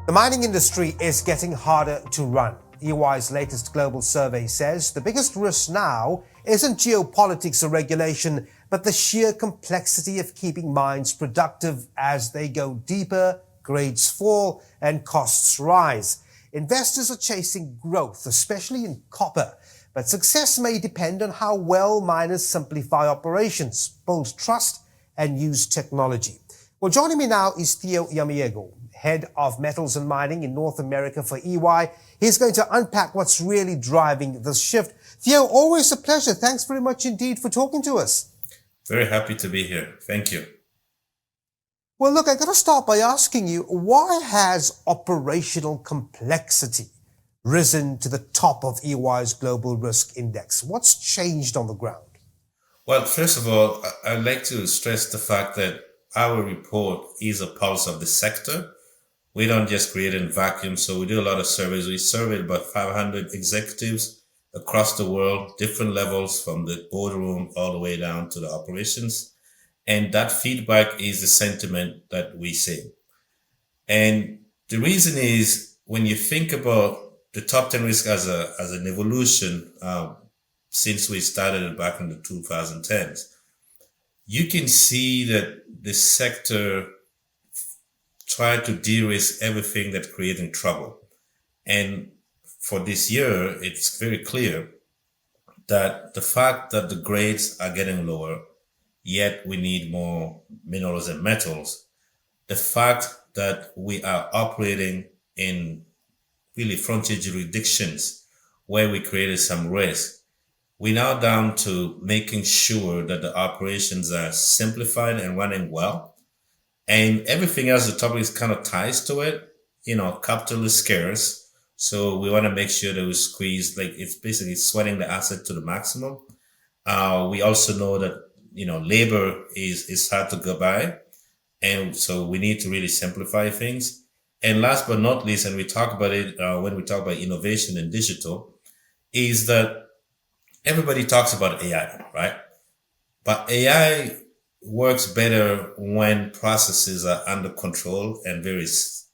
The mining industry is getting harder to run. EY's latest global survey says the biggest risk now isn't geopolitics or regulation, but the sheer complexity of keeping mines productive as they go deeper, grades fall, and costs rise. Investors are chasing growth, especially in copper, but success may depend on how well miners simplify operations, build trust, and use technology. Well, joining me now is Theo Yameogo, Head of Metals and Mining in North America for EY. He's going to unpack what's really driving this shift. Theo, always a pleasure. Thanks very much indeed for talking to us. Very happy to be here. Thank you. Well, look, I've got to start by asking you, why has operational complexity risen to the top of EY's Global Risk Index? What's changed on the ground? Well, first of all, I'd like to stress the fact that our report is a pulse of the sector. We don't just create in vacuum, so we do a lot of surveys. We surveyed about 500 executives across the world, different levels from the boardroom all the way down to the operations. And that feedback is the sentiment that we see. And the reason is, when you think about the top 10 risk as an evolution, since we started it back in the 2010s, you can see that the sector tried to de-risk everything that's creating trouble. And for this year, it's very clear that the fact that the grades are getting lower, yet we need more minerals and metals, the fact that we are operating in really frontier jurisdictions where we created some risk, we're now down to making sure that the operations are simplified and running well. And everything else, the topic is kind of ties to it. Capital is scarce. So we want to make sure that we squeeze, it's basically sweating the asset to the maximum. We also know that, labor is hard to go by. And so we need to really simplify things. And last but not least, and we talk about it when we talk about innovation and digital, is that everybody talks about AI, right? But AI works better when processes are under control and very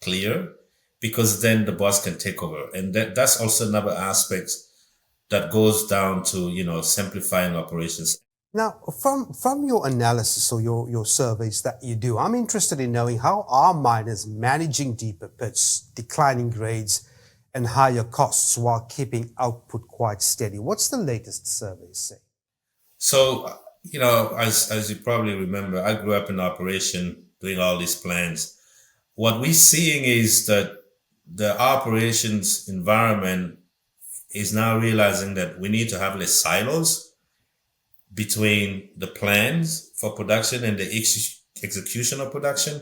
clear, because then the boss can take over. And that's also another aspect that goes down to, simplifying operations. Now, from your analysis or your surveys that you do, I'm interested in knowing, how are miners managing deeper pits, declining grades, and higher costs while keeping output quite steady? What's the latest survey say? So, as you probably remember, I grew up in operation doing all these plans. What we're seeing is that the operations environment is now realizing that we need to have less silos between the plans for production and the execution of production,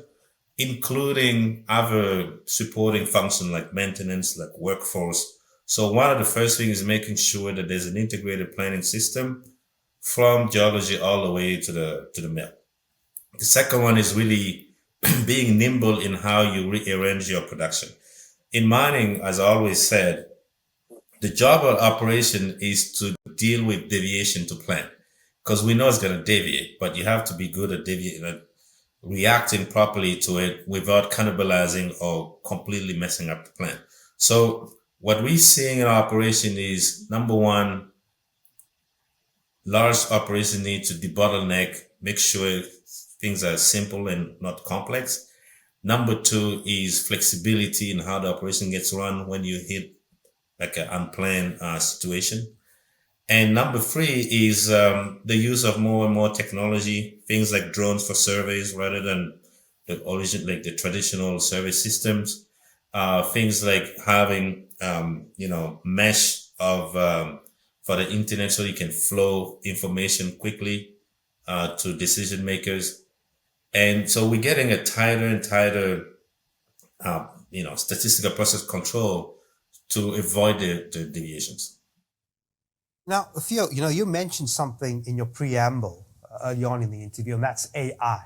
including other supporting functions like maintenance, like workforce. So one of the first things is making sure that there's an integrated planning system from geology all the way to the mill. The second one is really being nimble in how you rearrange your production. In mining, as I always said, the job of operation is to deal with deviation to plan, because we know it's going to deviate, but you have to be good at reacting properly to it without cannibalizing or completely messing up the plan. So what we're seeing in our operation is, number one, large operation need to debottleneck, make sure things are simple and not complex. Number two is flexibility in how the operation gets run when you hit like an unplanned situation. And number three is the use of more and more technology, things like drones for surveys rather than the traditional survey systems. Things like having mesh of for the internet, so you can flow information quickly to decision makers. And so we're getting a tighter and tighter statistical process control to avoid the deviations. Now, Theo, you mentioned something in your preamble early on in the interview, and that's AI.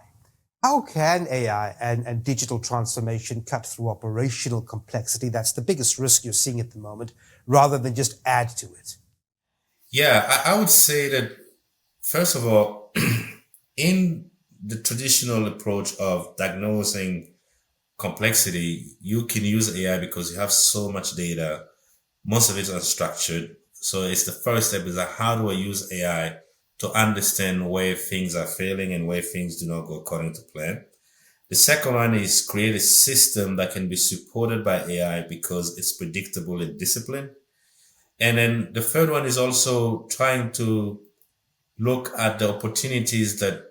How can AI and digital transformation cut through operational complexity? That's the biggest risk you're seeing at the moment, rather than just add to it. Yeah, I would say that, first of all, in the traditional approach of diagnosing complexity, you can use AI because you have so much data. Most of it is unstructured. So it's the first step is that how do I use AI to understand where things are failing and where things do not go according to plan. The second one is create a system that can be supported by AI because it's predictable and disciplined. And then the third one is also trying to look at the opportunities that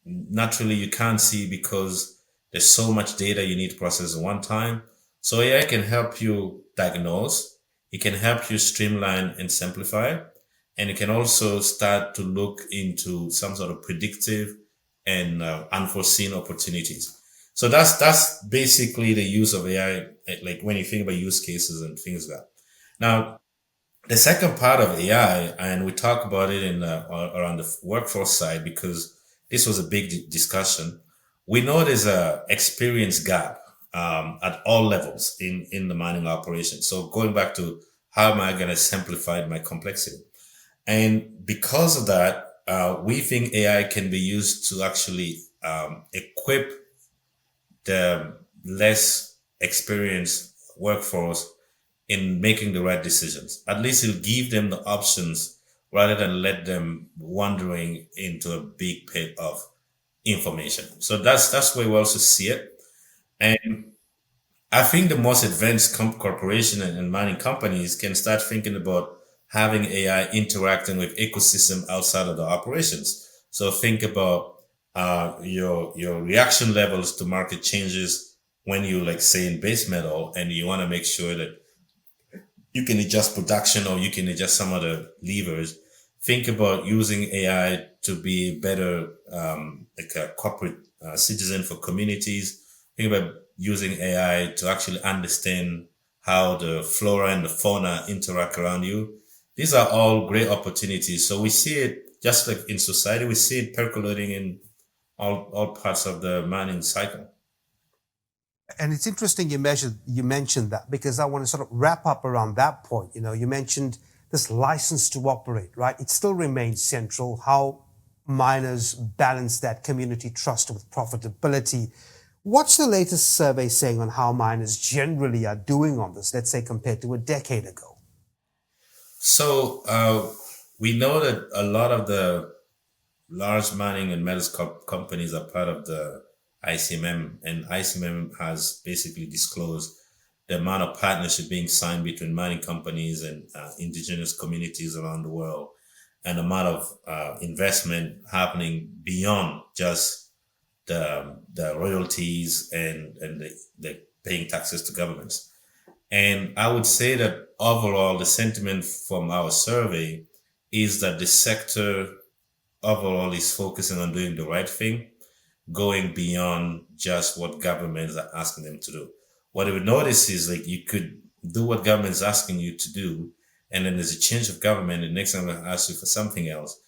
naturally you can't see because there's so much data you need to process at one time. So AI can help you diagnose, it can help you streamline and simplify, and it can also start to look into some sort of predictive and unforeseen opportunities. So that's basically the use of AI, like when you think about use cases and things like that. Now, the second part of AI, and we talk about it in around the workforce side because this was a big discussion. We know there's a experience gap at all levels in the mining operation. So going back to how am I going to simplify my complexity, and because of that, we think AI can be used to actually equip the less experienced workforce in making the right decisions. At least it'll give them the options rather than let them wandering into a big pit of information. So that's where we also see it. And I think the most advanced corporation and mining companies can start thinking about having AI interacting with ecosystem outside of the operations. So think about your reaction levels to market changes when you like say in base metal, and you want to make sure that you can adjust production or you can adjust some of the levers. Think about using AI to be better, like a corporate citizen for communities. Think about using AI to actually understand how the flora and the fauna interact around you. These are all great opportunities. So we see it just like in society, we see it percolating in all parts of the mining cycle. And it's interesting you mentioned that, because I want to sort of wrap up around that point. You know, you mentioned this license to operate, right? It still remains central, how miners balance that community trust with profitability. What's the latest survey saying on how miners generally are doing on this, let's say compared to a decade ago? So we know that a lot of the large mining and metals companies are part of the ICMM, and ICMM has basically disclosed the amount of partnership being signed between mining companies and indigenous communities around the world, and the amount of investment happening beyond just the royalties and the paying taxes to governments. And I would say that overall, the sentiment from our survey is that the sector overall is focusing on doing the right thing, going beyond just what governments are asking them to do. What I would notice is like you could do what government's asking you to do, and then there's a change of government, and next time they'll ask you for something else.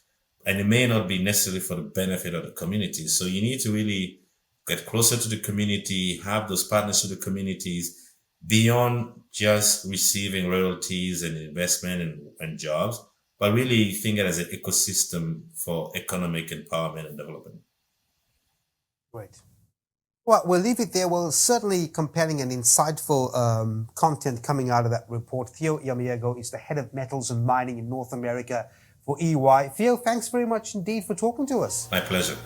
And it may not be necessarily for the benefit of the community. So you need to really get closer to the community, have those partners with the communities beyond just receiving royalties and investment and jobs, but really think it as an ecosystem for economic empowerment and development. Great. Well, we'll leave it there. Well, certainly compelling and insightful content coming out of that report. Theo Yameogo is the head of metals and mining in North America for EY. Theo, thanks very much indeed for talking to us. My pleasure.